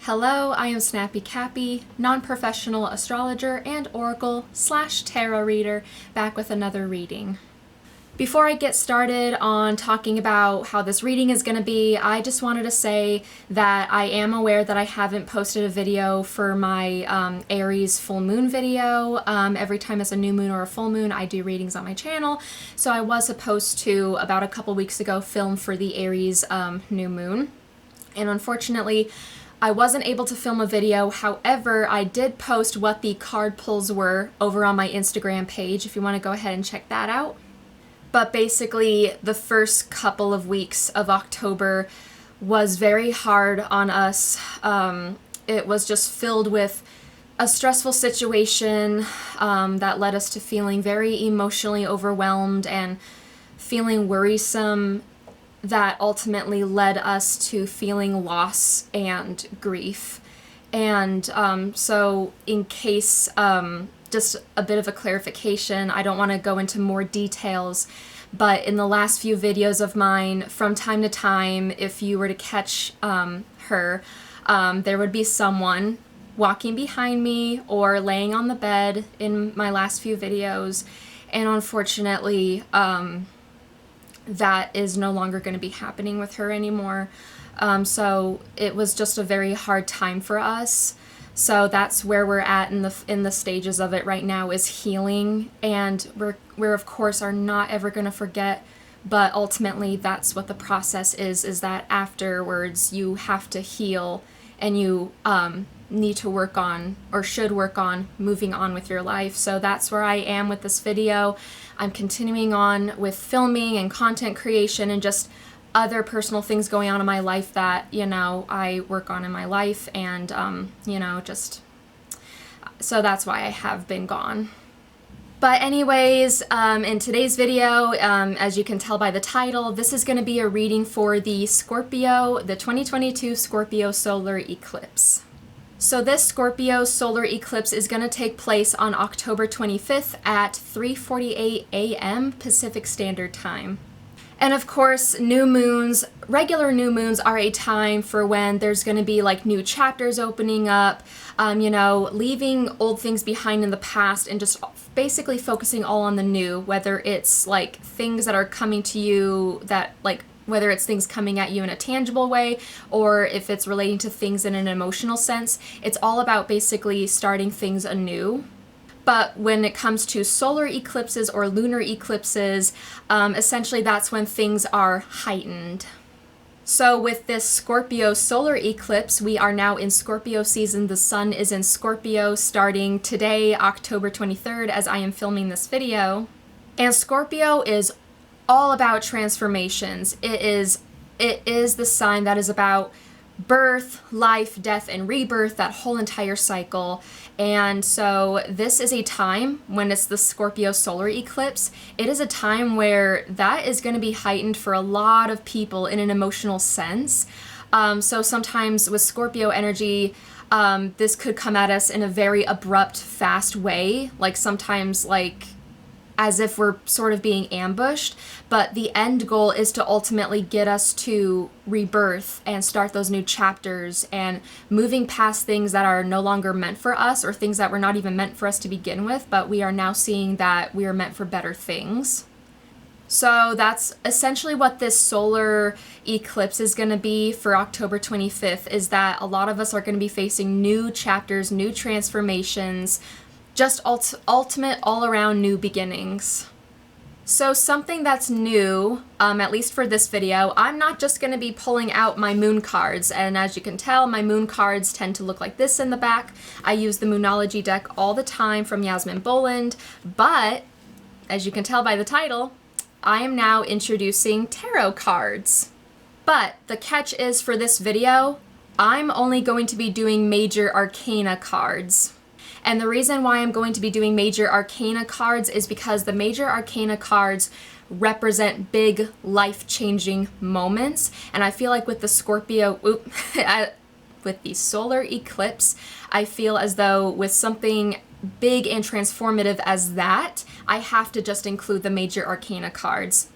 Hello, I am Snappy Cappy, non-professional astrologer and oracle/tarot reader, back with another reading. Before I get started on talking about how this reading is going to be, I just wanted to say that I am aware that I haven't posted a video for my Aries full moon video. Every time it's a new moon or a full moon, I do readings on my channel. So I was supposed to, about a couple weeks ago, film for the Aries new moon. And unfortunately, I wasn't able to film a video. However, I did post what the card pulls were over on my Instagram page, if you want to go ahead and check that out. But basically, the first couple of weeks of October was very hard on us. It was just filled with a stressful situation that led us to feeling very emotionally overwhelmed and feeling worrisome, that ultimately led us to feeling loss and grief. And so in case, just a bit of a clarification, I don't want to go into more details, but in the last few videos of mine, from time to time, if you were to catch her, there would be someone walking behind me or laying on the bed in my last few videos. And unfortunately, that is no longer going to be happening with her anymore. So it was just a very hard time for us. So that's where we're at in the stages of it right now, is healing. And we're of course are not ever going to forget, but ultimately that's what the process is that afterwards you have to heal and you need to work on, or should work on, moving on with your life. So that's where I am with this video. I'm continuing on with filming and content creation and just other personal things going on in my life that, I work on in my life, and, so that's why I have been gone. But anyways, in today's video, as you can tell by the title, this is going to be a reading for the 2022 Scorpio solar eclipse. So this Scorpio solar eclipse is going to take place on October 25th at 3:48 a.m. Pacific Standard Time. And of course, new moons, regular new moons, are a time for when there's going to be like new chapters opening up, leaving old things behind in the past and just basically focusing all on the new, whether it's like things that are coming to you that whether it's things coming at you in a tangible way or if it's relating to things in an emotional sense. It's all about basically starting things anew. But when it comes to solar eclipses or lunar eclipses, essentially that's when things are heightened. So with this Scorpio solar eclipse, we are now in Scorpio season. The sun is in Scorpio starting today, October 23rd, as I am filming this video. And Scorpio is all about transformations. It is the sign that is about birth, life, death, and rebirth, that whole entire cycle. And so this is a time when it's the Scorpio solar eclipse. It is a time where that is going to be heightened for a lot of people in an emotional sense. So sometimes with Scorpio energy, this could come at us in a very abrupt, fast way, sometimes as if we're sort of being ambushed, but the end goal is to ultimately get us to rebirth and start those new chapters and moving past things that are no longer meant for us, or things that were not even meant for us to begin with, but we are now seeing that we are meant for better things. So that's essentially what this solar eclipse is going to be for October 25th, is that a lot of us are going to be facing new chapters, new transformations, just ultimate all-around new beginnings. So something that's new, at least for this video, I'm not just going to be pulling out my moon cards, and as you can tell, my moon cards tend to look like this in the back. I use the Moonology deck all the time from Yasmin Boland, but as you can tell by the title, I am now introducing tarot cards. But the catch is, for this video, I'm only going to be doing major arcana cards. And the reason why I'm going to be doing major arcana cards is because the major arcana cards represent big life-changing moments. And I feel like with the with the solar eclipse, I feel as though with something big and transformative as that, I have to just include the major arcana cards.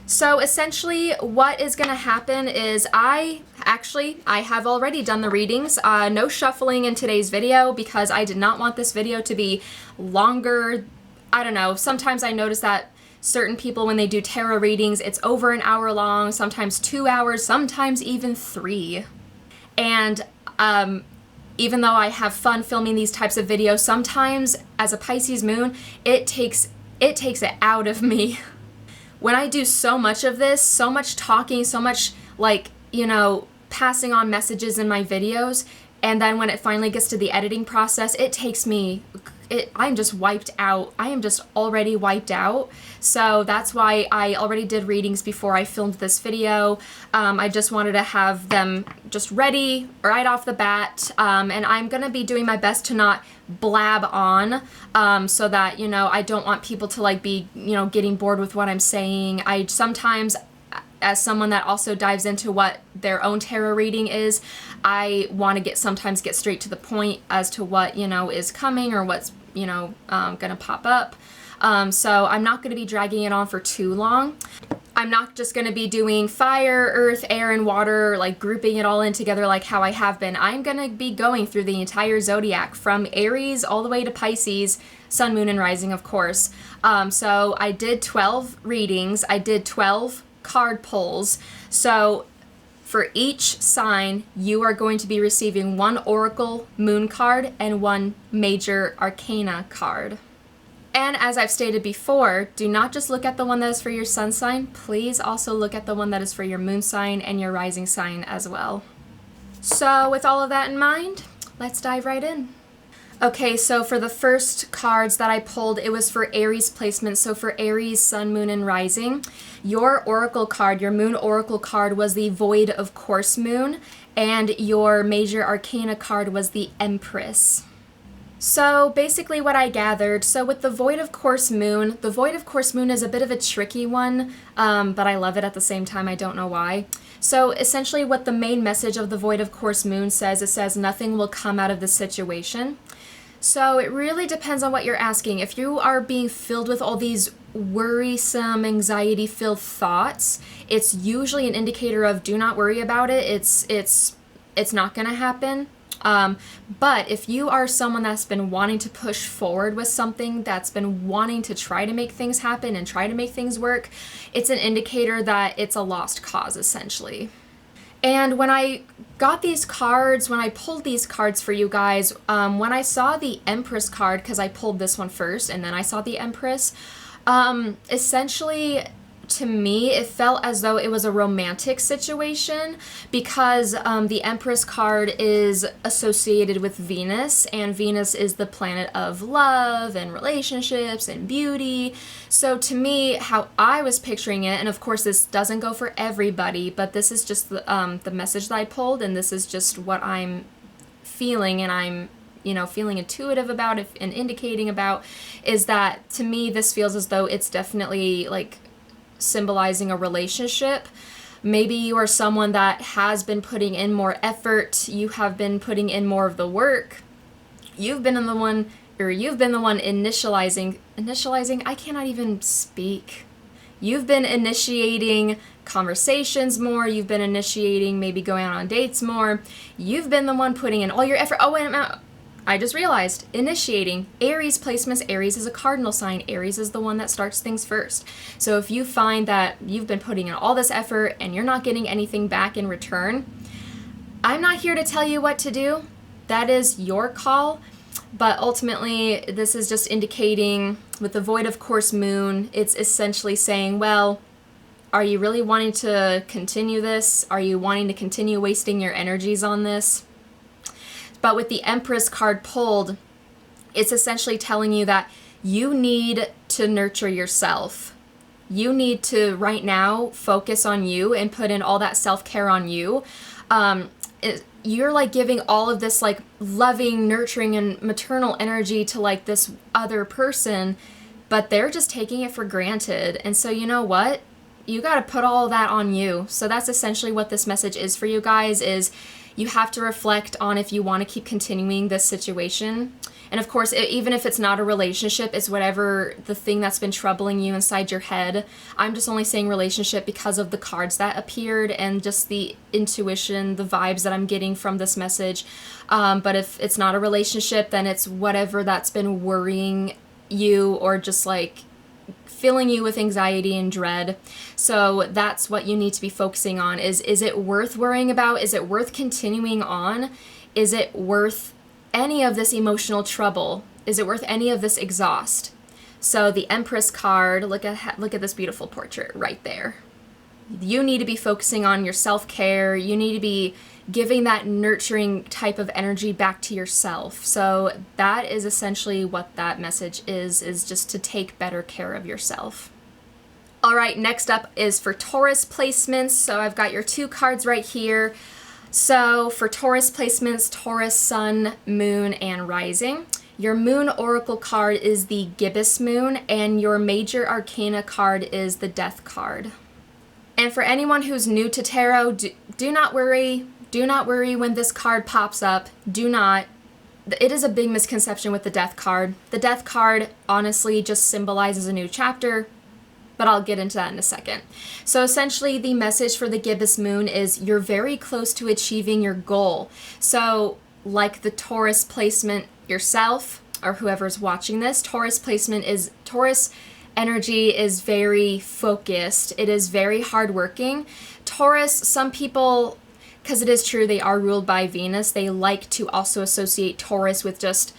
So essentially what is going to happen is I have already done the readings. No shuffling in today's video because I did not want this video to be longer. I don't know. Sometimes I notice that certain people, when they do tarot readings, it's over an hour long, sometimes 2 hours, sometimes even 3. And even though I have fun filming these types of videos, sometimes as a Pisces moon, it takes it out of me. When I do so much of this, so much talking, so much like, you know, passing on messages in my videos, and then when it finally gets to the editing process, it takes me, I'm just wiped out. I am just already wiped out. So that's why I already did readings before I filmed this video. I just wanted to have them just ready right off the bat. And I'm going to be doing my best to not blab on so that, you know, I don't want people to like be, you know, getting bored with what I'm saying. I sometimes, as someone that also dives into what their own tarot reading is, I want to sometimes get straight to the point as to what, you know, is coming or what's, you know, gonna pop up. So I'm not going to be dragging it on for too long. I'm not just going to be doing fire, earth, air, and water, like grouping it all in together like how I have been. I'm going to be going through the entire zodiac from Aries all the way to Pisces, sun, moon, and rising, of course. So I did 12 readings. I did 12 card pulls. So for each sign, you are going to be receiving one Oracle Moon card and one Major Arcana card. And as I've stated before, do not just look at the one that is for your sun sign. Please also look at the one that is for your moon sign and your rising sign as well. So with all of that in mind, let's dive right in. Okay, so for the first cards that I pulled, it was for Aries placements. So for Aries, sun, moon, and rising, your oracle card, your moon oracle card was the Void of Course Moon, and your Major Arcana card was the Empress. So basically what I gathered, so with the Void of Course Moon, the Void of Course Moon is a bit of a tricky one, but I love it at the same time. I don't know why. So essentially what the main message of the Void of Course Moon says, it says nothing will come out of the situation. So it really depends on what you're asking. If you are being filled with all these worrisome, anxiety-filled thoughts, it's usually an indicator of do not worry about it. It's not going to happen. But if you are someone that's been wanting to push forward with something, that's been wanting to try to make things happen and try to make things work, it's an indicator that it's a lost cause, essentially. And when I got these cards, when I pulled these cards for you guys, when I saw the Empress card, because I pulled this one first and then I saw the Empress, essentially to me it felt as though it was a romantic situation because the Empress card is associated with Venus, and Venus is the planet of love and relationships and beauty. So to me, how I was picturing it, and of course this doesn't go for everybody, but this is just the message that I pulled, and this is just what I'm feeling, and I'm, you know, feeling intuitive about it and indicating about, is that to me this feels as though it's definitely like symbolizing a relationship. Maybe you are someone that has been putting in more effort, you have been putting in more of the work, you've been the one initializing, I cannot even speak. You've been initiating conversations more, you've been initiating maybe going out on dates more, you've been the one putting in all your effort. Oh, wait a minute. I just realized, initiating, Aries placements, Aries is a cardinal sign. Aries is the one that starts things first. So if you find that you've been putting in all this effort and you're not getting anything back in return, I'm not here to tell you what to do. That is your call. But ultimately, this is just indicating, with the Void of Course Moon, it's essentially saying, well, are you really wanting to continue this? Are you wanting to continue wasting your energies on this? But with the Empress card pulled, it's essentially telling you that you need to nurture yourself. You need to, right now, focus on you and put in all that self-care on you. You're like giving all of this like loving, nurturing, and maternal energy to like this other person, but they're just taking it for granted. And so you know what? You got to put all of that on you. So that's essentially what this message is for you guys, is You have to reflect on if you want to keep continuing this situation. And of course, even if it's not a relationship, it's whatever the thing that's been troubling you inside your head. I'm just only saying relationship because of the cards that appeared and just the intuition, the vibes that I'm getting from this message. But if it's not a relationship, then it's whatever that's been worrying you or just like filling you with anxiety and dread. So that's what you need to be focusing on is it worth worrying about? Is it worth continuing on? Is it worth any of this emotional trouble? Is it worth any of this exhaust? So the Empress card, look at this beautiful portrait right there. You need to be focusing on your self-care. You need to be giving that nurturing type of energy back to yourself. So that is essentially what that message is just to take better care of yourself. All right, next up is for Taurus placements. So I've got your 2 cards right here. So for Taurus placements, Taurus sun, moon, and rising. Your moon oracle card is the gibbous moon, and your major arcana card is the death card. And for anyone who's new to tarot, do not worry. Do not worry when this card pops up. Do not. It is a big misconception with the death card. The death card honestly just symbolizes a new chapter, but I'll get into that in a second. So essentially the message for the gibbous moon is you're very close to achieving your goal. So like the Taurus placement yourself or whoever's watching this, Taurus energy is very focused. It is very hardworking. Taurus, some people, because it is true they are ruled by Venus, they like to also associate Taurus with just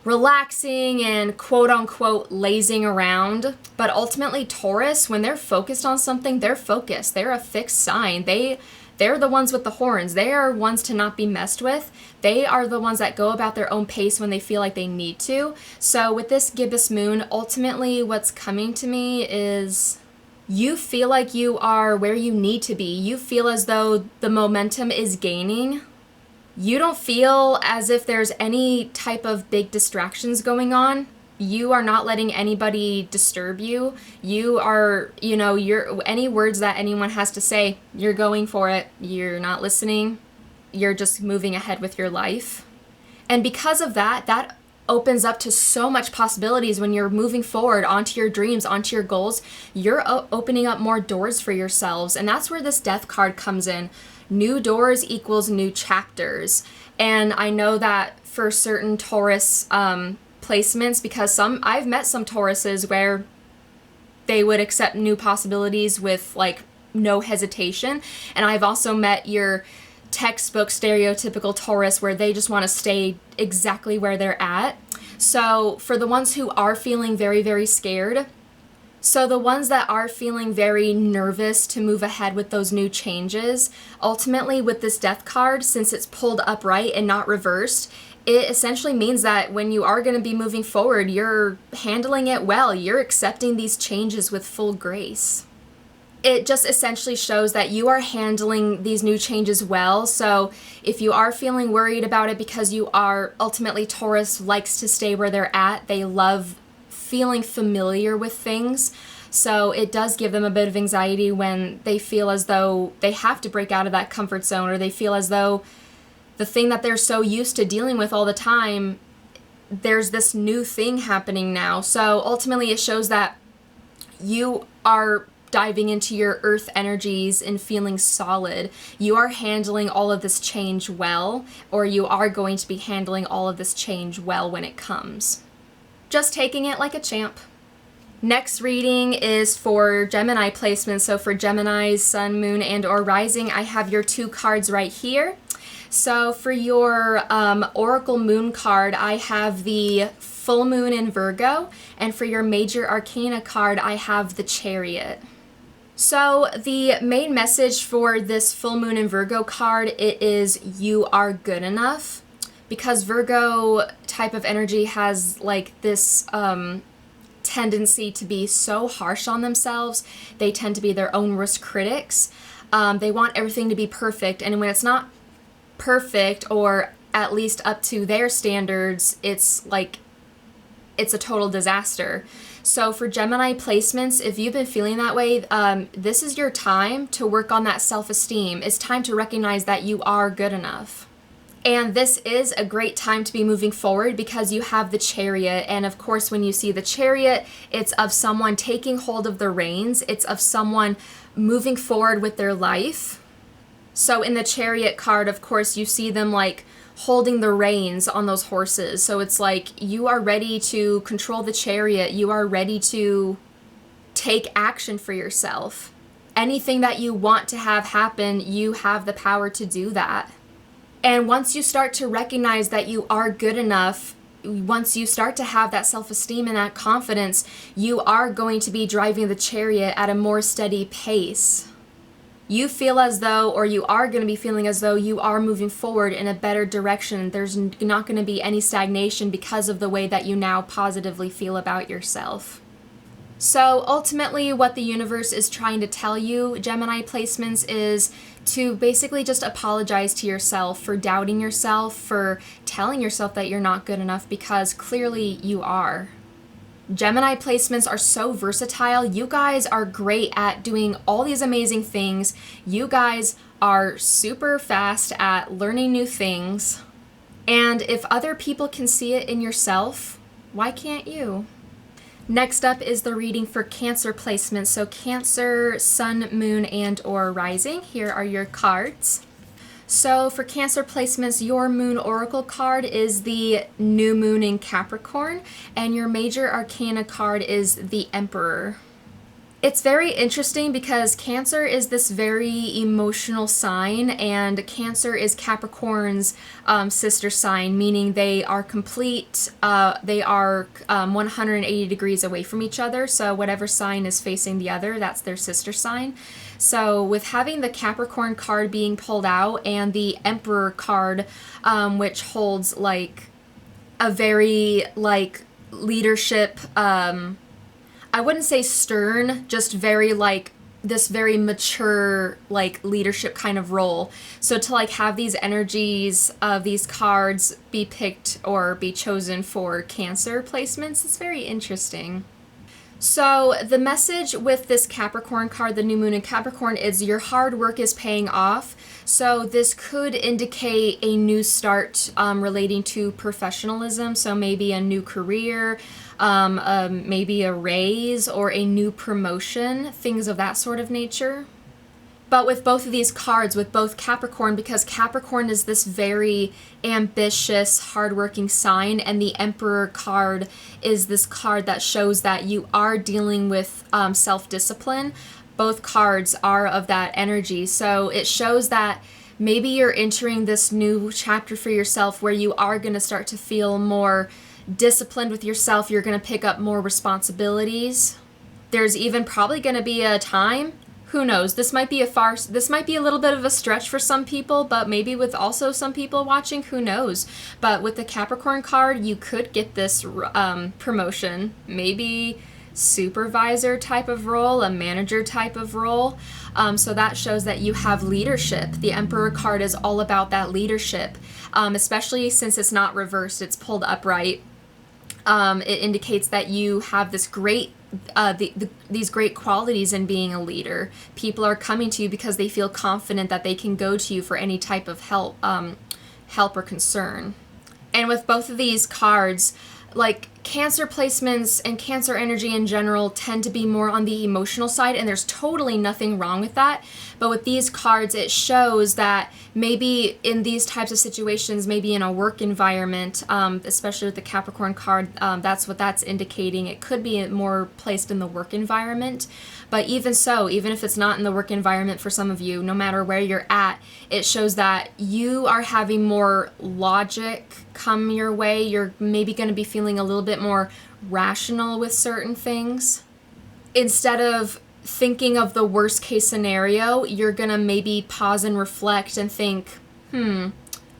relaxing and quote-unquote lazing around. But ultimately Taurus, when they're focused on something, they're focused. They're a fixed sign. They're the ones with the horns. They are ones to not be messed with. They are the ones that go about their own pace when they feel like they need to. So with this gibbous moon, ultimately what's coming to me is you feel like you are where you need to be. You feel as though the momentum is gaining. You don't feel as if there's any type of big distractions going on. You are not letting anybody disturb you. You are, any words that anyone has to say, you're going for it. You're not listening. You're just moving ahead with your life. And because of that, that opens up to so much possibilities when you're moving forward onto your dreams, onto your goals. You're opening up more doors for yourselves. And that's where this death card comes in. New doors equals new chapters. And I know that for certain Taurus placements, because I've met some Tauruses where they would accept new possibilities with like no hesitation. And I've also met your textbook stereotypical Taurus where they just want to stay exactly where they're at. So for the ones who are feeling very, very scared, so the ones that are feeling very nervous to move ahead with those new changes, ultimately with this death card, since it's pulled upright and not reversed, it essentially means that when you are going to be moving forward, you're handling it well. You're accepting these changes with full grace. It just essentially shows that you are handling these new changes well. So if you are feeling worried about it because you are ultimately Taurus likes to stay where they're at, they love feeling familiar with things. So it does give them a bit of anxiety when they feel as though they have to break out of that comfort zone, or they feel as though the thing that they're so used to dealing with all the time, there's this new thing happening now. So ultimately it shows that you are diving into your earth energies and feeling solid. You are handling all of this change well, or you are going to be handling all of this change well when it comes. Just taking it like a champ. Next reading is for Gemini placements. So for Gemini's sun, moon, and or rising, I have your 2 cards right here. So for your Oracle Moon card, I have the full moon in Virgo, and for your major arcana card, I have the Chariot. So the main message for this full moon in Virgo card, it is you are good enough. Because Virgo type of energy has like this tendency to be so harsh on themselves. They tend to be their own worst critics. They want everything to be perfect, and when it's not perfect, or at least up to their standards, it's a total disaster. So for Gemini placements, if you've been feeling that way, this is your time to work on that self-esteem. It's time to recognize that you are good enough. And this is a great time to be moving forward because you have the Chariot. And of course, when you see the Chariot, it's of someone taking hold of the reins. It's of someone moving forward with their life. So in the Chariot card, of course, you see them like holding the reins on those horses. So it's like you are ready to control the chariot. You are ready to take action for yourself. Anything that you want to have happen, you have the power to do that. And once you start to recognize that you are good enough, once you start to have that self-esteem and that confidence, you are going to be driving the chariot at a more steady pace. You feel as though, or you are going to be feeling as though you are moving forward in a better direction. There's not going to be any stagnation because of the way that you now positively feel about yourself. So ultimately what the universe is trying to tell you, Gemini placements, is to basically just apologize to yourself for doubting yourself, for telling yourself that you're not good enough, because clearly you are. Gemini placements are so versatile. You guys are great at doing all these amazing things. You guys are super fast at learning new things. And if other people can see it in yourself, why can't you? Next up is the reading for Cancer placements. So Cancer, Sun, Moon, and or Rising. Here are your cards. So for Cancer placements, your Moon Oracle card is the New Moon in Capricorn, and your Major Arcana card is the Emperor. It's very interesting because Cancer is this very emotional sign, and Cancer is Capricorn's sister sign, meaning they are complete, they are 180 degrees away from each other, so whatever sign is facing the other, that's their sister sign. So with having the Capricorn card being pulled out and the Emperor card, which holds like a very like leadership, I wouldn't say stern, just very like this very mature like leadership kind of role. So to like have these energies of these cards be picked or be chosen for Cancer placements is very interesting. So the message with this Capricorn card, the New Moon in Capricorn, is your hard work is paying off. So this could indicate a new start relating to professionalism. So maybe a new career, maybe a raise or a new promotion, things of that sort of nature. But with both of these cards, with both Capricorn, because Capricorn is this very ambitious, hardworking sign, and the Emperor card is this card that shows that you are dealing with self-discipline. Both cards are of that energy. So it shows that maybe you're entering this new chapter for yourself where you are going to start to feel more disciplined with yourself. You're going to pick up more responsibilities. There's even probably going to be a time, who knows, this might be a little bit of a stretch for some people, but maybe with also some people watching, who knows. But with the Capricorn card, you could get this promotion, maybe supervisor type of role, a manager type of role. So that shows that you have leadership. The Emperor card is all about that leadership, especially since it's not reversed, it's pulled upright. It indicates that you have this great these great qualities in being a leader. People are coming to you because they feel confident that they can go to you for any type of help or concern. And with both of these cards, like Cancer placements and Cancer energy in general tend to be more on the emotional side, and there's totally nothing wrong with that. But with these cards, it shows that maybe in these types of situations, maybe in a work environment, especially with the Capricorn card, that's what that's indicating. It could be more placed in the work environment. But even so, even if it's not in the work environment for some of you, no matter where you're at, it shows that you are having more logic come your way. You're maybe going to be feeling a little bit more rational with certain things. Instead of thinking of the worst case scenario, you're going to maybe pause and reflect and think,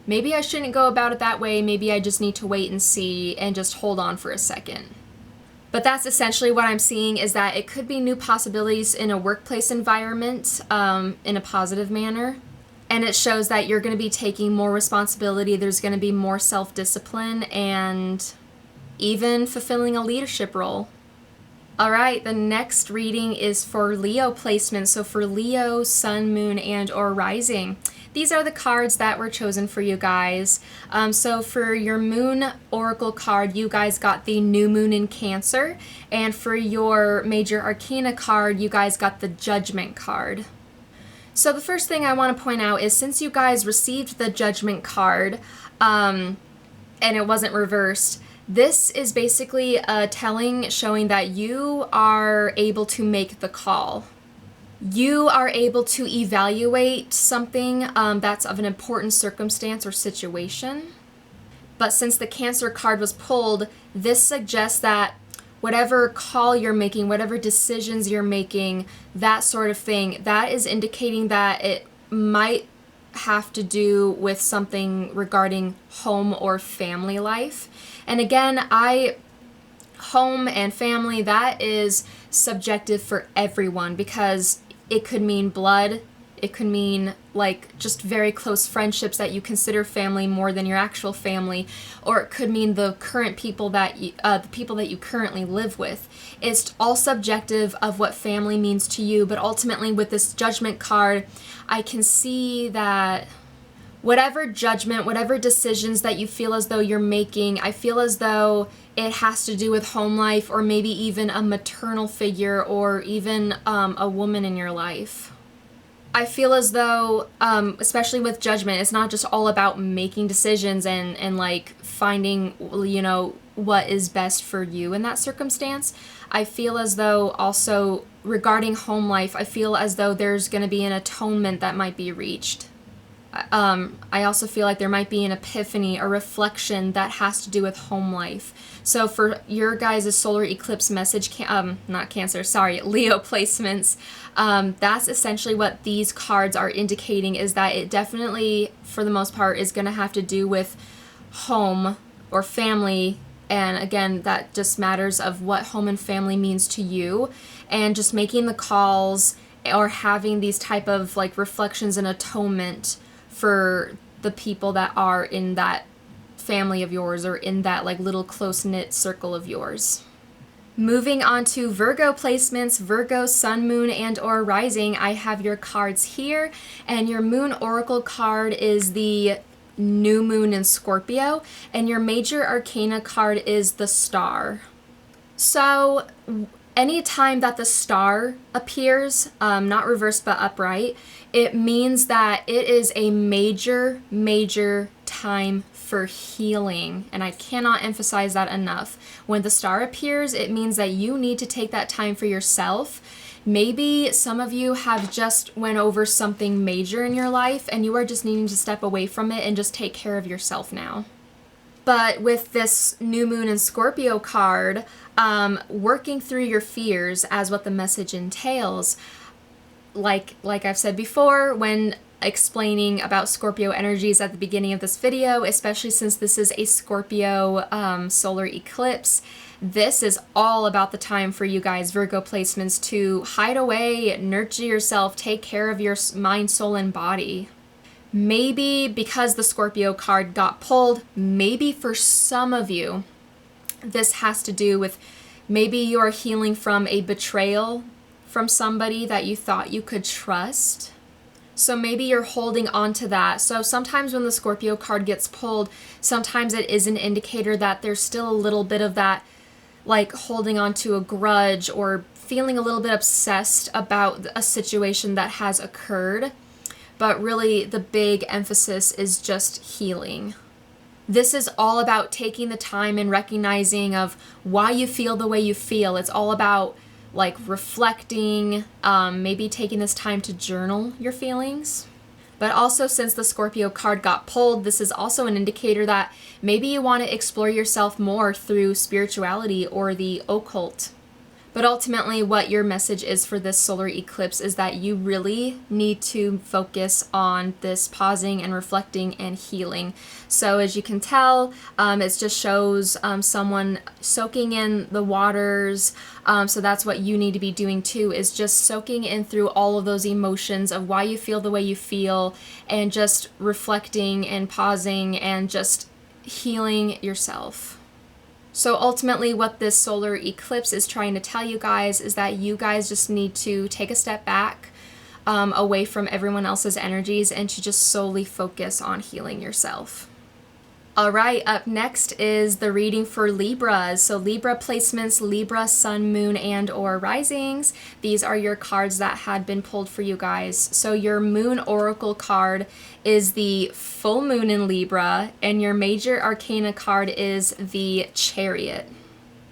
maybe I shouldn't go about it that way. Maybe I just need to wait and see and just hold on for a second. But that's essentially what I'm seeing, is that it could be new possibilities in a workplace environment in a positive manner. And it shows that you're going to be taking more responsibility. There's going to be more self-discipline and even fulfilling a leadership role. All right, the next reading is for Leo placements. So for Leo, Sun, Moon, and or Rising. These are the cards that were chosen for you guys. So for your Moon Oracle card, you guys got the New Moon in Cancer. And for your Major Arcana card, you guys got the Judgment card. So the first thing I want to point out is since you guys received the Judgment card, and it wasn't reversed, this is basically a telling showing that you are able to make the call. You are able to evaluate something that's of an important circumstance or situation. But since the Cancer card was pulled, this suggests that whatever call you're making, whatever decisions you're making, that sort of thing, that is indicating that it might have to do with something regarding home or family life. And again, home and family, that is subjective for everyone because it could mean blood. It could mean like just very close friendships that you consider family more than your actual family, or it could mean the current people that the people that you currently live with. It's all subjective of what family means to you, but ultimately with this Judgment card, I can see that whatever judgment, whatever decisions that you feel as though you're making, I feel as though it has to do with home life or maybe even a maternal figure or even a woman in your life. I feel as though, especially with Judgment, it's not just all about making decisions and like finding, you know, what is best for you in that circumstance. I feel as though also regarding home life, I feel as though there's going to be an atonement that might be reached. I also feel like there might be an epiphany, a reflection that has to do with home life. So for your guys' solar eclipse message, Leo placements, that's essentially what these cards are indicating, is that it definitely, for the most part, is going to have to do with home or family. And again, that just matters of what home and family means to you, and just making the calls or having these type of like reflections and atonement for the people that are in that family of yours or in that like little close-knit circle of yours. Moving on to Virgo placements, Virgo, Sun, Moon, and or Rising, I have your cards here, and your Moon Oracle card is the New Moon in Scorpio, and your Major Arcana card is the Star. So anytime that the Star appears, not reversed but upright, it means that it is a major, major time for healing. And I cannot emphasize that enough. When the Star appears, it means that you need to take that time for yourself. Maybe some of you have just went over something major in your life and you are just needing to step away from it and just take care of yourself now. But with this New Moon in Scorpio card, working through your fears as what the message entails, like I've said before, when explaining about Scorpio energies at the beginning of this video, especially since this is a Scorpio solar eclipse, this is all about the time for you guys, Virgo placements, to hide away, nurture yourself, take care of your mind, soul, and body. Maybe because the Scorpio card got pulled, maybe for some of you, this has to do with maybe you're healing from a betrayal from somebody that you thought you could trust. So maybe you're holding on to that. So sometimes when the Scorpio card gets pulled, sometimes it is an indicator that there's still a little bit of that, like holding on to a grudge or feeling a little bit obsessed about a situation that has occurred. But really the big emphasis is just healing. This is all about taking the time and recognizing of why you feel the way you feel. It's all about like reflecting, maybe taking this time to journal your feelings. But also, since the Scorpio card got pulled, this is also an indicator that maybe you want to explore yourself more through spirituality or the occult. But ultimately, what your message is for this solar eclipse is that you really need to focus on this pausing and reflecting and healing. So as you can tell, it just shows someone soaking in the waters. So that's what you need to be doing too, is just soaking in through all of those emotions of why you feel the way you feel, and just reflecting and pausing and just healing yourself. So ultimately what this solar eclipse is trying to tell you guys is that you guys just need to take a step back away from everyone else's energies and to just solely focus on healing yourself. All right, up next is the reading for Libras. So Libra placements, Libra, Sun, Moon, and or risings. These are your cards that had been pulled for you guys. So your Moon Oracle card is the full moon in Libra, and your major arcana card is the Chariot.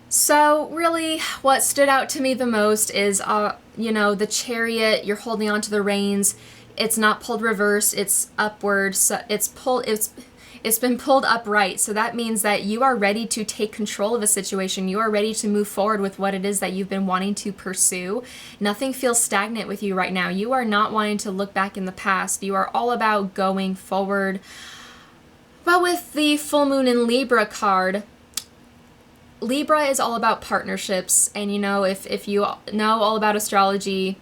So really what stood out to me the most is, you know, the Chariot, you're holding on to the reins. It's not pulled reverse, it's upward. So it's been pulled upright. So that means that you are ready to take control of a situation. You are ready to move forward with what it is that you've been wanting to pursue. Nothing feels stagnant with you right now. You are not wanting to look back in the past. You are all about going forward. But with the full moon in Libra card, Libra is all about partnerships. And you know, if you know all about astrology,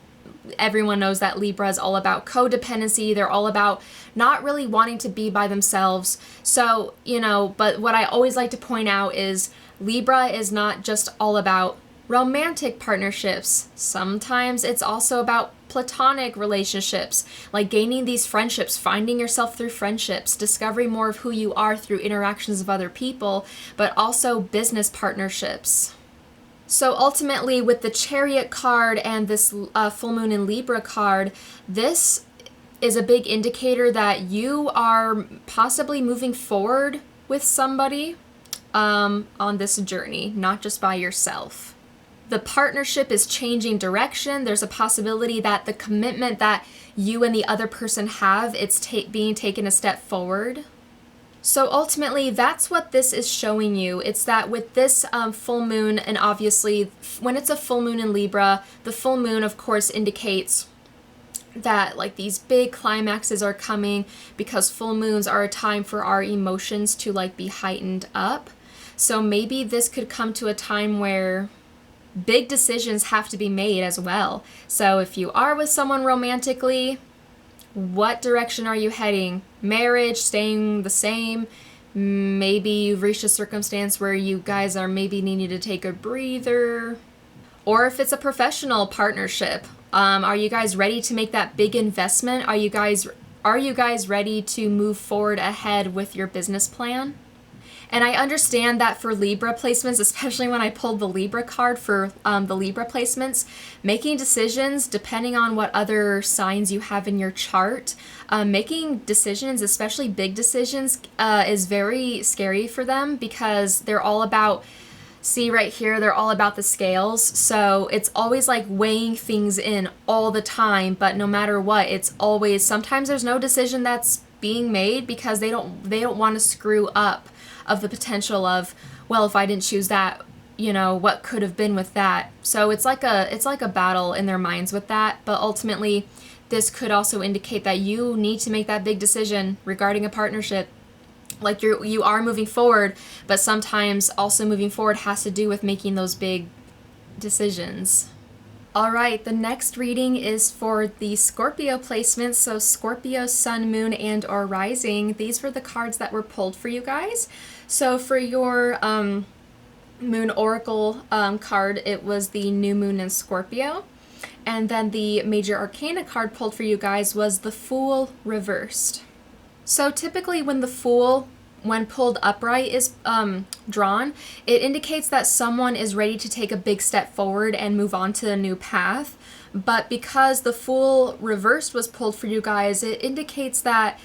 everyone knows that Libra is all about codependency. They're all about not really wanting to be by themselves. So, you know, but what I always like to point out is Libra is not just all about romantic partnerships. Sometimes it's also about platonic relationships, like gaining these friendships, finding yourself through friendships, discovering more of who you are through interactions of other people, but also business partnerships. So ultimately with the Chariot card and this full moon in Libra card, this is a big indicator that you are possibly moving forward with somebody on this journey, not just by yourself. The partnership is changing direction. There's a possibility that the commitment that you and the other person have, it's being taken a step forward. So ultimately, that's what this is showing you. It's that with this full moon, and obviously when it's a full moon in Libra, the full moon, of course, indicates that like these big climaxes are coming, because full moons are a time for our emotions to like be heightened up. So maybe this could come to a time where big decisions have to be made as well. So if you are with someone romantically, what direction are you heading? Marriage, staying the same? Maybe you've reached a circumstance where you guys are maybe needing to take a breather. Or if it's a professional partnership, are you guys ready to make that big investment? Are you guys ready to move forward ahead with your business plan? And I understand that for Libra placements, especially when I pulled the Libra card for the Libra placements, making decisions depending on what other signs you have in your chart, making decisions, especially big decisions, is very scary for them, because they're all about, see right here, they're all about the scales. So it's always like weighing things in all the time, but no matter what, it's always, sometimes there's no decision that's being made because they don't want to screw up of the potential of, well, if I didn't choose that, you know, what could have been with that. So it's like a battle in their minds with that. But ultimately, this could also indicate that you need to make that big decision regarding a partnership. Like you are moving forward, but sometimes also moving forward has to do with making those big decisions. All right, the next reading is for the Scorpio placements. So Scorpio, Sun, Moon, and or Rising. These were the cards that were pulled for you guys. So for your Moon Oracle card, it was the New Moon in Scorpio. And then the Major Arcana card pulled for you guys was the Fool reversed. So typically when the Fool, when pulled upright, is drawn, it indicates that someone is ready to take a big step forward and move on to a new path. But because the Fool reversed was pulled for you guys, it indicates that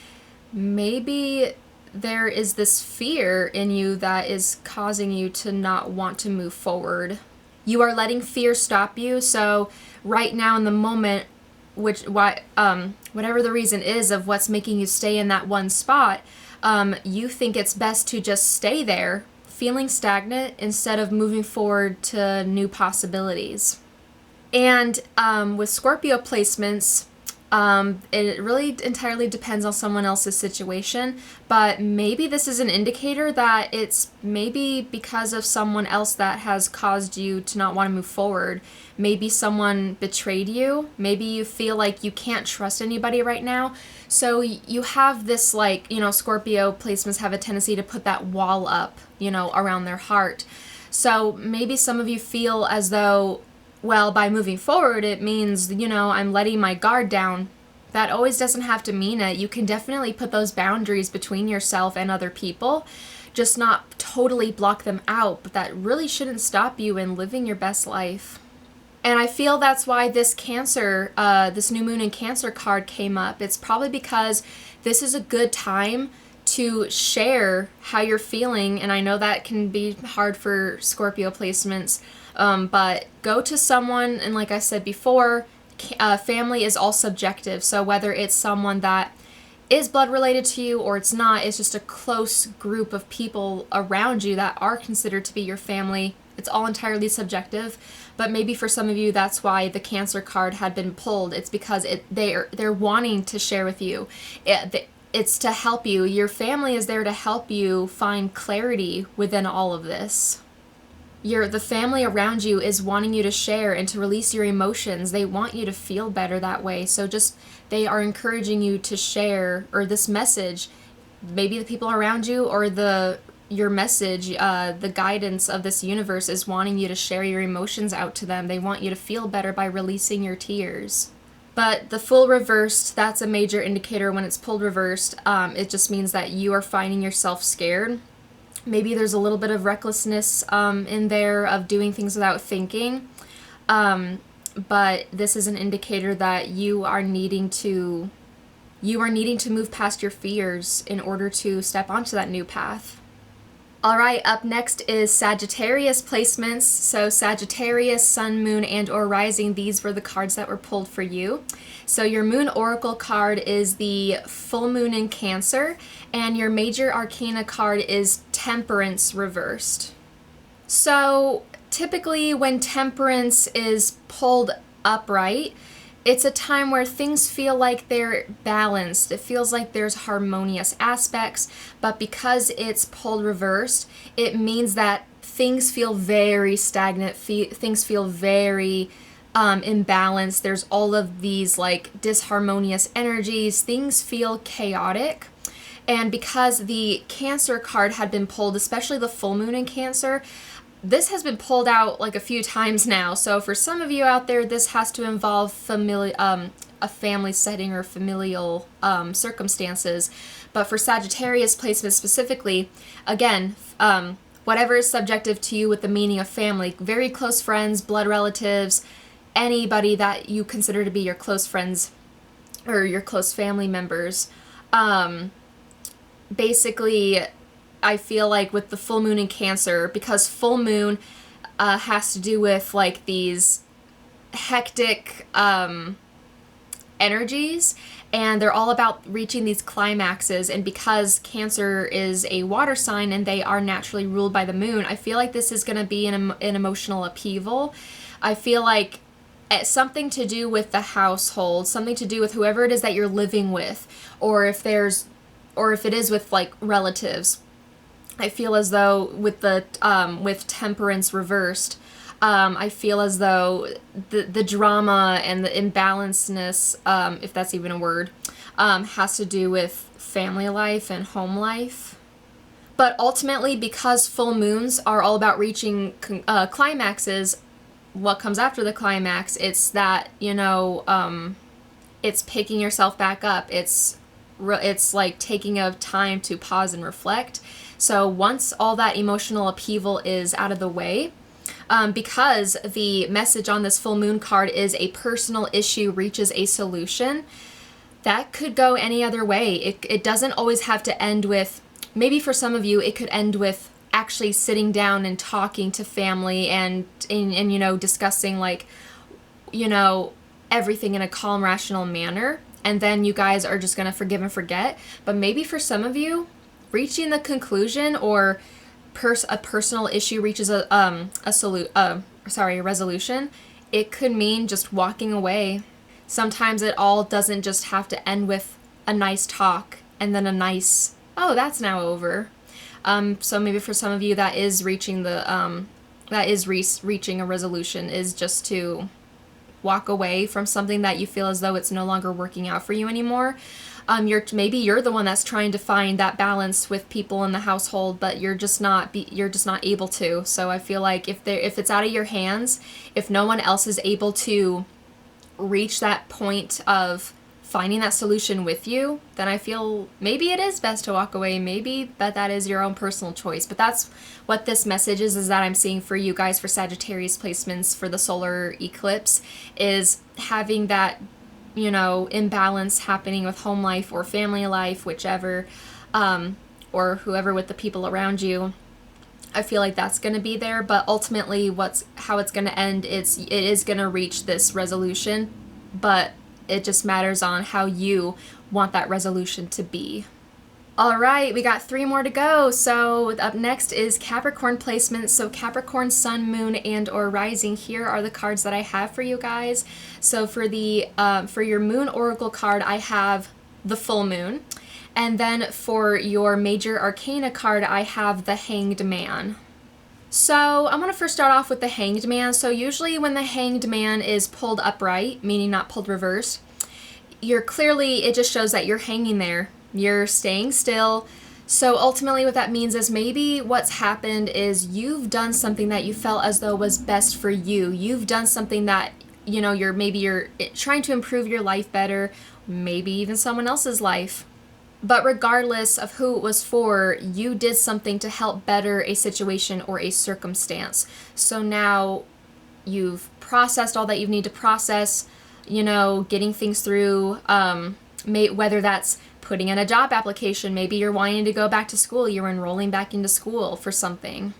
maybe there is this fear in you that is causing you to not want to move forward. You are letting fear stop you. So right now in the moment, whatever the reason is of what's making you stay in that one spot, you think it's best to just stay there, feeling stagnant, instead of moving forward to new possibilities. And with Scorpio placements, It really entirely depends on someone else's situation, but maybe this is an indicator that it's maybe because of someone else that has caused you to not want to move forward. Maybe someone betrayed you. Maybe you feel like you can't trust anybody right now. So you have this, like, you know, Scorpio placements have a tendency to put that wall up, you know, around their heart. So maybe some of you feel as though, well, by moving forward, it means, you know, I'm letting my guard down. That always doesn't have to mean it. You can definitely put those boundaries between yourself and other people, just not totally block them out, but that really shouldn't stop you in living your best life. And I feel that's why this Cancer, this new moon in Cancer card came up. It's probably because this is a good time to share how you're feeling, and I know that can be hard for Scorpio placements, but go to someone, and like I said before, family is all subjective, so whether it's someone that is blood related to you or it's not, it's just a close group of people around you that are considered to be your family. It's all entirely subjective, but maybe for some of you that's why the Cancer card had been pulled. It's because they're wanting to share with you. It's to help you. Your family is there to help you find clarity within all of this. The family around you is wanting you to share and to release your emotions. They want you to feel better that way. So they are encouraging you to share, or this message, maybe the people around you or your message, the guidance of this universe is wanting you to share your emotions out to them. They want you to feel better by releasing your tears. But the full reversed, that's a major indicator when it's pulled reversed. It just means that you are finding yourself scared. Maybe there's a little bit of recklessness in there of doing things without thinking. But this is an indicator that you are needing to move past your fears in order to step onto that new path. All right, up next is Sagittarius Placements. So Sagittarius, Sun, Moon, and or Rising, these were the cards that were pulled for you. So your Moon Oracle card is the Full Moon in Cancer, and your Major Arcana card is Temperance reversed. So typically when Temperance is pulled upright, it's a time where things feel like they're balanced. It feels like there's harmonious aspects, but because it's pulled reversed, it means that things feel very stagnant, things feel very imbalanced. There's all of these like disharmonious energies. Things feel chaotic. And because the Cancer card had been pulled, especially the full moon in Cancer, this has been pulled out like a few times now. So for some of you out there, this has to involve a family setting or familial circumstances. But for Sagittarius placement specifically, again, whatever is subjective to you with the meaning of family, very close friends, blood relatives, anybody that you consider to be your close friends or your close family members. Basically, I feel like with the full moon in Cancer, because full moon has to do with like these hectic energies, and they're all about reaching these climaxes, and because Cancer is a water sign and they are naturally ruled by the moon, I feel like this is going to be an emotional upheaval. I feel like it's something to do with the household, something to do with whoever it is that you're living with, or if it is with like relatives. I feel as though with Temperance reversed, I feel as though the drama and the imbalancedness, if that's even a word, has to do with family life and home life. But ultimately, because full moons are all about reaching climaxes, what comes after the climax, it's that, it's picking yourself back up. It's like taking a time to pause and reflect. So once all that emotional upheaval is out of the way, because the message on this full moon card is a personal issue reaches a solution, that could go any other way. It doesn't always have to end with, maybe for some of you, it could end with actually sitting down and talking to family and discussing everything in a calm, rational manner. And then you guys are just going to forgive and forget. But maybe for some of you, reaching the conclusion or a personal issue reaches a resolution, it could mean just walking away. Sometimes it all doesn't just have to end with a nice talk and then a nice, oh, that's now over. So maybe for some of you that is reaching the, reaching a resolution, is just to walk away from something that you feel as though it's no longer working out for you anymore. Maybe you're the one that's trying to find that balance with people in the household, but you're just not able to. So I feel like if it's out of your hands, if no one else is able to reach that point of finding that solution with you, then I feel maybe it is best to walk away. Maybe that is your own personal choice. But that's what this message is that I'm seeing for you guys for Sagittarius placements for the solar eclipse, is having that, you know, imbalance happening with home life or family life, whichever, or whoever with the people around you. I feel like that's going to be there, but ultimately how it's going to end, it is going to reach this resolution, but it just matters on how you want that resolution to be. All right, we got 3 more to go. So up next is Capricorn placements. So Capricorn, Sun, Moon, and or Rising. Here are the cards that I have for you guys. So for your Moon Oracle card, I have the Full Moon. And then for your Major Arcana card, I have the Hanged Man. So I'm going to first start off with the Hanged Man. So usually when the Hanged Man is pulled upright, meaning not pulled reversed, it just shows that you're hanging there. You're staying still. So ultimately what that means is maybe what's happened is you've done something that you felt as though was best for you. You've done something that, you know, you're trying to improve your life better, maybe even someone else's life. But regardless of who it was for, you did something to help better a situation or a circumstance. So now you've processed all that you need to process, you know, getting things through, whether that's putting in a job application, maybe you're wanting to go back to school, you're enrolling back into school for something.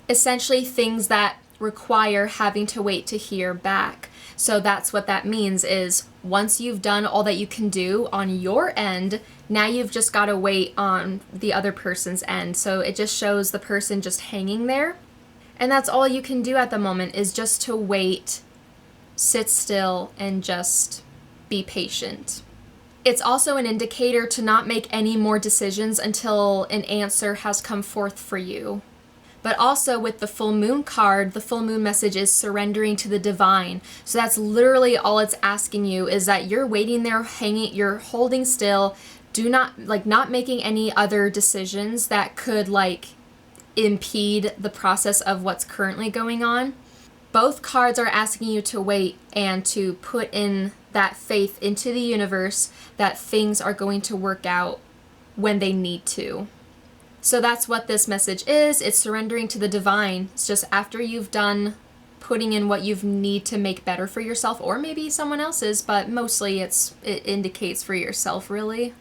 Essentially things that require having to wait to hear back. So that's what that means, is once you've done all that you can do on your end, now you've just got to wait on the other person's end. So it just shows the person just hanging there. And that's all you can do at the moment, is just to wait, sit still, and just be patient. It's also an indicator to not make any more decisions until an answer has come forth for you. But also with the Full Moon card, the Full Moon message is surrendering to the divine. So that's literally all it's asking you, is that you're waiting there, you're holding still, not making any other decisions that could impede the process of what's currently going on. Both cards are asking you to wait and to put in that faith into the universe that things are going to work out when they need to. So that's what this message is. It's surrendering to the divine. It's just after you've done putting in what you need to make better for yourself, or maybe someone else's, but mostly it indicates for yourself, really,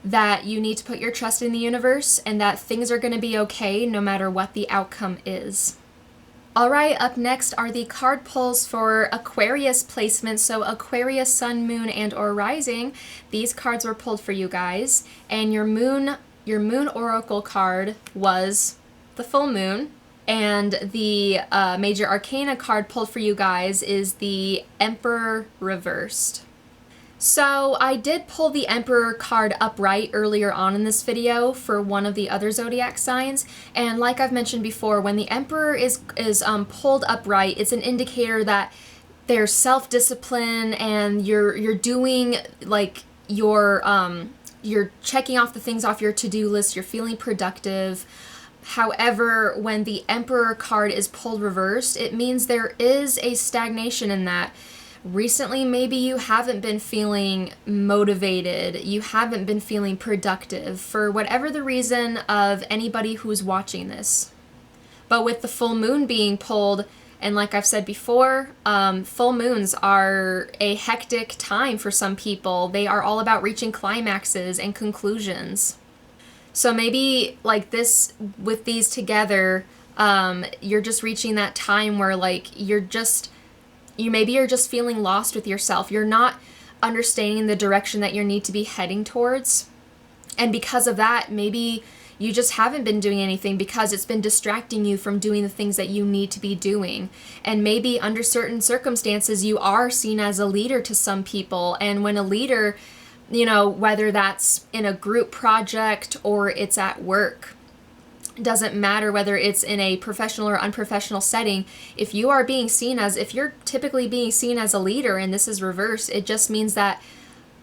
that you need to put your trust in the universe and that things are going to be okay no matter what the outcome is. All right, up next are the card pulls for Aquarius placements. So Aquarius, Sun, Moon, and or Rising. These cards were pulled for you guys. And your Moon Oracle card was the Full Moon. And the Major Arcana card pulled for you guys is the Emperor reversed. So I did pull the Emperor card upright earlier on in this video for one of the other zodiac signs, and like I've mentioned before, when the Emperor is pulled upright, it's an indicator that there's self-discipline and you're doing you're checking off the things off your to-do list, you're feeling productive. However, when the Emperor card is pulled reversed, it means there is a stagnation in that. Recently, maybe you haven't been feeling motivated, you haven't been feeling productive, for whatever the reason of anybody who's watching this. But with the full moon being pulled, and like I've said before, full moons are a hectic time for some people. They are all about reaching climaxes and conclusions. So maybe like this, with these together, you're just reaching that time where you're just feeling lost with yourself. You're not understanding the direction that you need to be heading towards. And because of that, maybe you just haven't been doing anything because it's been distracting you from doing the things that you need to be doing. And maybe under certain circumstances, you are seen as a leader to some people. And when a leader, you know, whether that's in a group project or it's at work, doesn't matter whether it's in a professional or unprofessional setting, if you are being seen as, if you're typically being seen as a leader and this is reversed, it just means that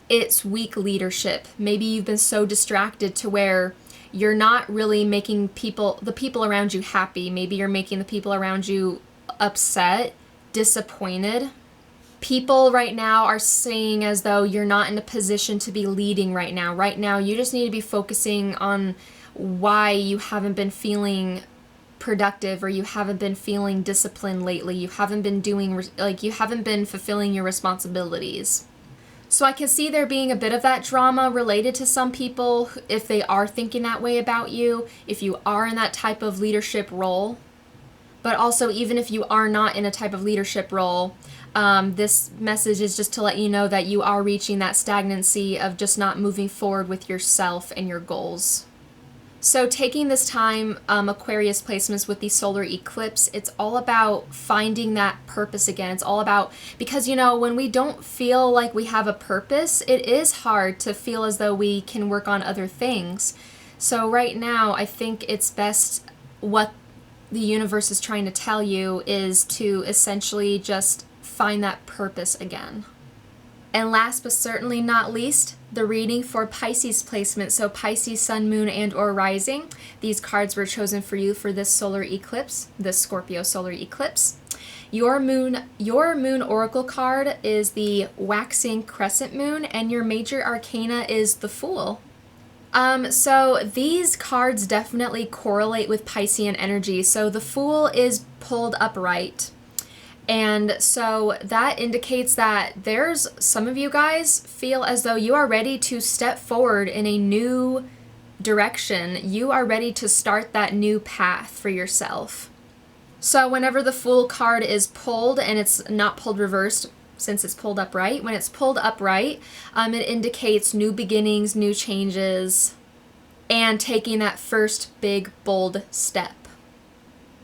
it's weak leadership. Maybe you've been so distracted to where you're not really making the people around you happy. Maybe you're making the people around you upset, disappointed. People right now are saying as though you're not in a position to be leading right now. Right now, you just need to be focusing on why you haven't been feeling productive or you haven't been feeling disciplined lately. You haven't been doing, you haven't been fulfilling your responsibilities. So I can see there being a bit of that drama related to some people if they are thinking that way about you, if you are in that type of leadership role. But also, even if you are not in a type of leadership role, this message is just to let you know that you are reaching that stagnancy of just not moving forward with yourself and your goals. So taking this time, Aquarius placements with the solar eclipse, it's all about finding that purpose again. It's all about, because, you know, when we don't feel like we have a purpose, it is hard to feel as though we can work on other things. So right now, I think it's best, what the universe is trying to tell you is to essentially just find that purpose again. And last but certainly not least, the reading for Pisces placement. So Pisces, Sun, Moon, and or Rising. These cards were chosen for you for this solar eclipse, this Scorpio solar eclipse. Your moon oracle card is the waxing crescent moon, and your major arcana is the Fool. So these cards definitely correlate with Piscean energy. So the Fool is pulled upright. And so that indicates that there's some of you guys feel as though you are ready to step forward in a new direction. You are ready to start that new path for yourself. So whenever the Fool card is pulled, and it's not pulled reversed since it's pulled upright, when it's pulled upright, it indicates new beginnings, new changes, and taking that first big, bold step.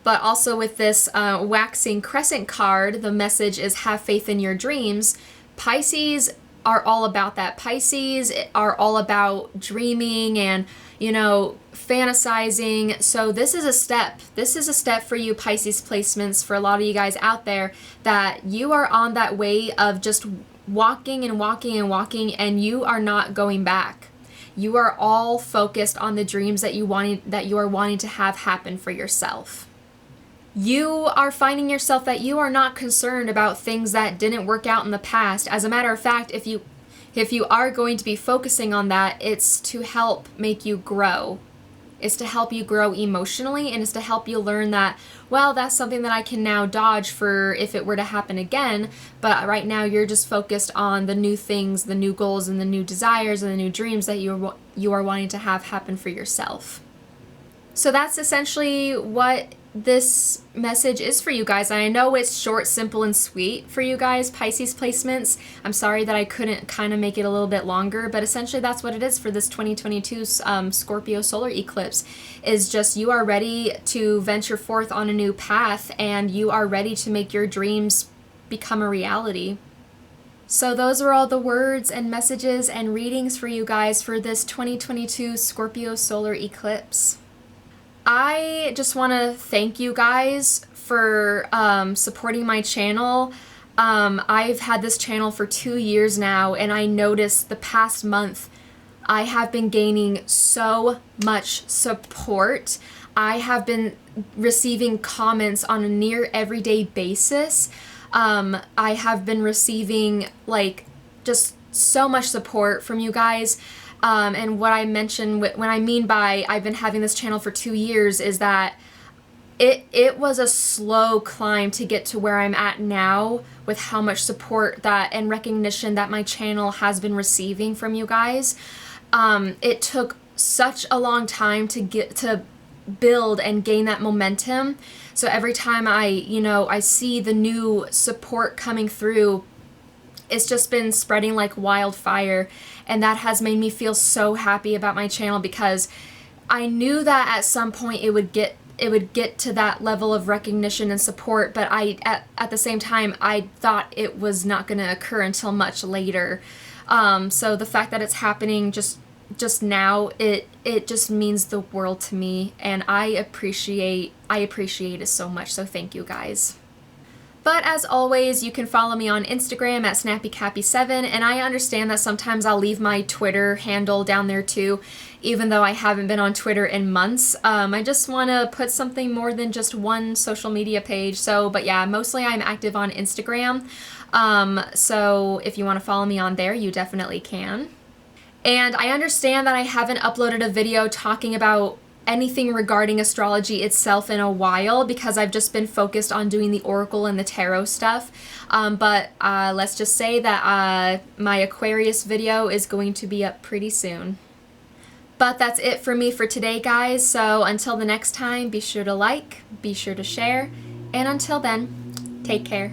But also with this waxing crescent card, the message is have faith in your dreams. Pisces are all about that. Pisces are all about dreaming and, you know, fantasizing. So this is a step. This is a step for you, Pisces placements, for a lot of you guys out there, that you are on that way of just walking and walking and walking, and you are not going back. You are all focused on the dreams that you are wanting to have happen for yourself. You are finding yourself that you are not concerned about things that didn't work out in the past. As a matter of fact, if you are going to be focusing on that, it's to help make you grow. It's to help you grow emotionally, and it's to help you learn that, well, that's something that I can now dodge for if it were to happen again. But right now you're just focused on the new things, the new goals, and the new desires and the new dreams that you are wanting to have happen for yourself. So that's essentially what this message is for you guys. And I know it's short, simple, and sweet for you guys, Pisces placements. I'm sorry that I couldn't kind of make it a little bit longer, but essentially that's what it is for this 2022 Scorpio solar eclipse, is just you are ready to venture forth on a new path, and you are ready to make your dreams become a reality. So those are all the words and messages and readings for you guys for this 2022 Scorpio solar eclipse. I just want to thank you guys for supporting my channel. I've had this channel for 2 years now, and I noticed the past month I have been gaining so much support. I have been receiving comments on a near everyday basis. I have been receiving just so much support from you guys. And what I mention when I mean by I've been having this channel for 2 years is that it was a slow climb to get to where I'm at now, with how much support that and recognition that my channel has been receiving from you guys. It took such a long time to build and gain that momentum. So every time I see the new support coming through, it's just been spreading like wildfire, and that has made me feel so happy about my channel, because I knew that at some point it would get to that level of recognition and support, but at the same time, I thought it was not going to occur until much later. So the fact that it's happening just now, it just means the world to me, and I appreciate it so much. So thank you guys. But as always, you can follow me on Instagram at snappycappy7, and I understand that sometimes I'll leave my Twitter handle down there too, even though I haven't been on Twitter in months. I just want to put something more than just one social media page. So, but yeah, mostly I'm active on Instagram. So if you want to follow me on there, you definitely can. And I understand that I haven't uploaded a video talking about anything regarding astrology itself in a while because I've just been focused on doing the oracle and the tarot stuff. But let's just say that my Aquarius video is going to be up pretty soon. But that's it for me for today, guys. So until the next time, be sure to like, be sure to share, and until then, take care.